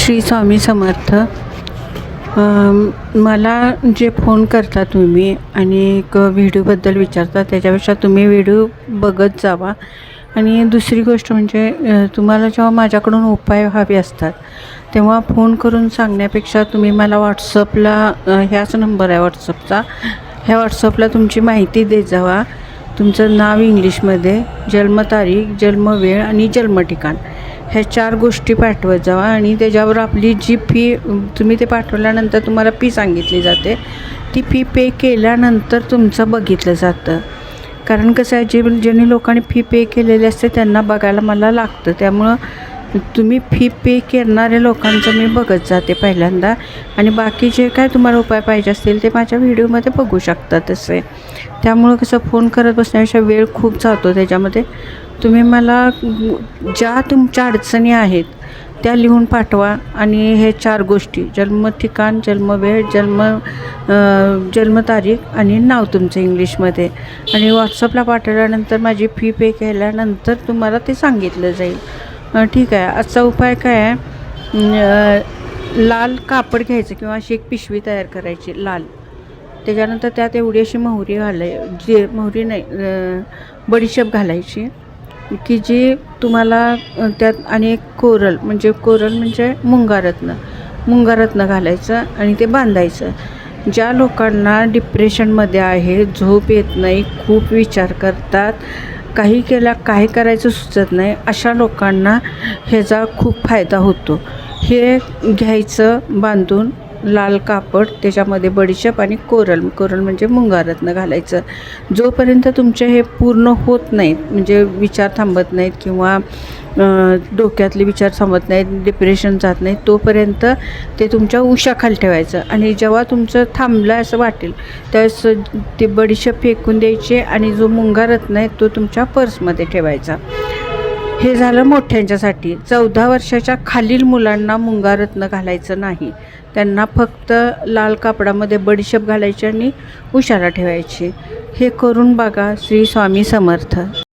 श्री स्वामी समर्थ. मला जे फोन करता तुम्ही आणि एक व्हिडिओबद्दल विचारता, त्याच्यापेक्षा तुम्ही व्हिडिओ बघत जावा. आणि दुसरी गोष्ट म्हणजे तुम्हाला जेव्हा माझ्याकडून उपाय हवे असतात तेव्हा फोन करून सांगण्यापेक्षा तुम्ही मला व्हॉट्सअपला, ह्याच नंबर आहे व्हॉट्सअपचा, ह्या व्हॉट्सअपला तुमची माहिती देत जावा. तुमचं नाव इंग्लिशमध्ये, जन्मतारीख, जन्मवेळ आणि जन्मठिकाण ह्या 4 गोष्टी पाठवत जावा. आणि त्याच्यावर आपली जी फी, तुम्ही ते पाठवल्यानंतर तुम्हाला फी सांगितली जाते, ती फी पे केल्यानंतर तुमचं बघितलं जातं. कारण कसं आहे, ज्यांनी लोकांनी फी पे केलेली असते त्यांना बघायला मला लागतं. त्यामुळं तुम्ही फी पे करणाऱ्या लोकांचं मी बघत जाते पहिल्यांदा, आणि बाकी जे काय तुम्हाला उपाय पाहिजे असतील ते माझ्या व्हिडिओमध्ये बघू शकता तसे. त्यामुळं कसं फोन करत बसण्यापेक्षा वेळ खूप जातो त्याच्यामध्ये. तुम्ही मला ज्या तुमच्या अडचणी आहेत त्या लिहून पाठवा. आणि हे 4 गोष्टी, जन्मठिकाण, जन्मवेळ, जन्मतारीख आणि नाव तुमचं इंग्लिशमध्ये, आणि व्हॉट्सअपला पाठवल्यानंतर माझी फी पे केल्यानंतर तुम्हाला ते सांगितलं जाईल. ठीक आहे. आजचा उपाय काय आहे, लाल कापड घ्यायचं किंवा अशी एक पिशवी तयार करायची लाल. त्याच्यानंतर त्यात एवढी अशी मोहरी मोहरी नाही, बडीशेप घालायची की जी तुम्हाला त्यात, आणि एक कोरल म्हणजे मुंगारत्न घालायचं आणि ते बांधायचं. ज्या लोकांना डिप्रेशनमध्ये आहे, झोप येत नाही, खूप विचार करतात, काही काय करायचं सुचत नाही, अशा लोकांना ह्याचा खूप फायदा होतो. हे घ्यायचं बांधून, लाल कापड, त्याच्यामध्ये बडीशेप आणि कोरल म्हणजे मुंगारत्न घालायचं. जोपर्यंत तुमचे हे पूर्ण होत नाहीत, म्हणजे विचार थांबत नाहीत किंवा डोक्यातले विचार थांबत नाहीत, डिप्रेशन जात नाही, तोपर्यंत ते तुमच्या उशाखाली ठेवायचं. आणि जेव्हा तुमचं थांबलं असं वाटेल त्यावेळेस ते बडीशेप फेकून द्यायचे आणि जो मुंगारत्न आहे तो तुमच्या पर्समध्ये ठेवायचा. हे झालं मोठ्यांच्यासाठी. 14 वर्षाच्या खालील मुलांना मुंगारत्न घालायचं नाही. त्यांना फक्त लाल कापडामध्ये बडीशेप घालायची आणि उशाला ठेवायची. हे करून बघा. श्री स्वामी समर्थ.